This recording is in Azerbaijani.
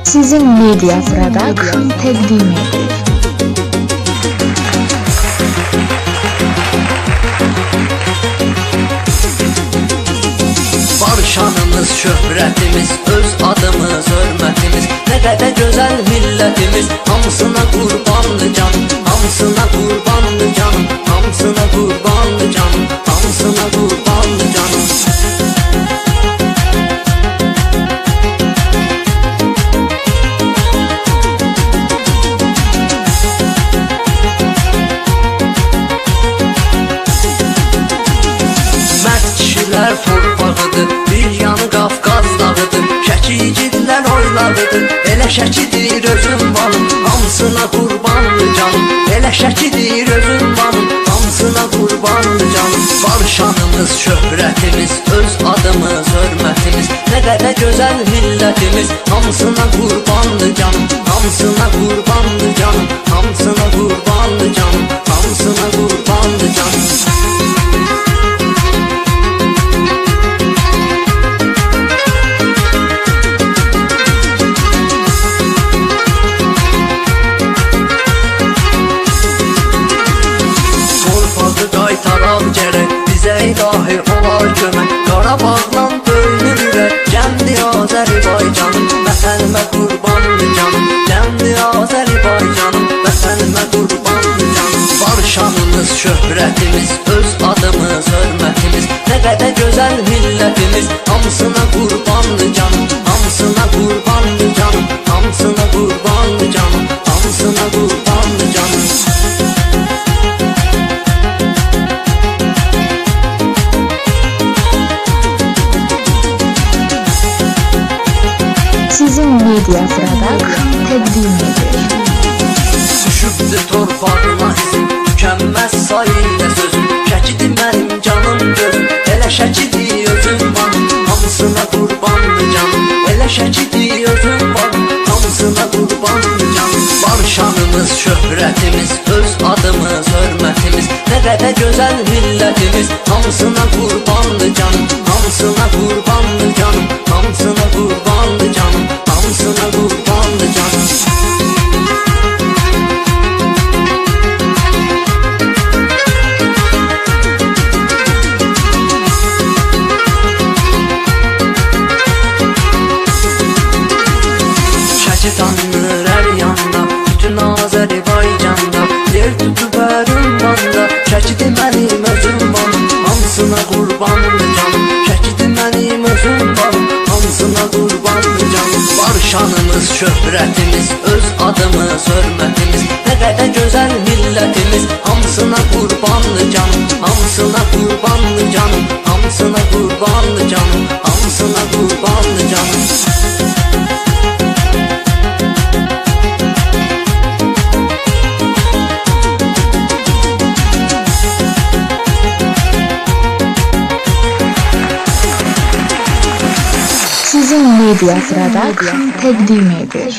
Sizin Media Production təqdim edir. Şanımız, şöhrətimiz, öz adımız, hörmətimiz, nə qədər gözəl millətimiz, hamısına qurbandır canım, hamısına qurbandır canım, hamısına qurbandır canım, hamısına qurbandır canım. Mərd kişilər torpağıdır, bir yanı Qafqaz dağıdır, Şəki igidlər oylarıdır, elə Şəkidir özüm valım, hamısına qurbandır canım, elə Şəkidir özüm valım, hamısına qurbandır canım. Var şanımız, şöhrətimiz, öz adımız, hörmətimiz, nə qədər gözəl millətimiz, hamısına qurbandır canım, hamısına qurbandır canım, hamısına qurbandır canım, hamısına qurbandır canım. Qaytaraq gərək, bizə ilahi olar kömək, Qarabağdan böyünür ürək, Gəmdi Azərbaycanım, vətənimə qurbandır canım, Gəmdi Azərbaycanım, vətənimə qurbandır canım. Var şanımız, şöhrətimiz, öz adımız, hörmətimiz, nə qədər gözəl millətimiz, hamısına qurbandır canım, hamısına qurbandır canım, hamısına qurbandır canım, hamısına qurbandır canım. Sizin Media Production təqdim edir. Düşübdür torpağına izim, tükənməz sayıda sözüm, Şəkidir mənim canım gözüm, elə Şəkidir özüm varım, hamısına qurbandır canım, elə Şəkidir özüm varım, hamısına qurbandır canım. Var şanımız, şöhrətimiz, öz adımız, hörmətimiz, nə qədər gözəl millətimiz, hamısına qurbandır canım, hamısına qurbandır canım, hamısına qurbandır canım, hamısına qurbandır canım. Şəki tanınır hər yanda, bütün Azərbaycanda, yer tutub hər ünvanda, Şəkidir mənim özüm varım, hamısına qurbandır canım, Şəkidir mənim özüm varım, hamısına qurbandır canım. Var şanımız, şöhrətimiz, öz adımız, hörmətimiz, nə qədər gözəl millətimiz, hamısına qurbandır canım, hamısına qurbandır canım, hamısına qurbandır canım, hamısına qurbandır canım. Sizin Media Production təqdim edir.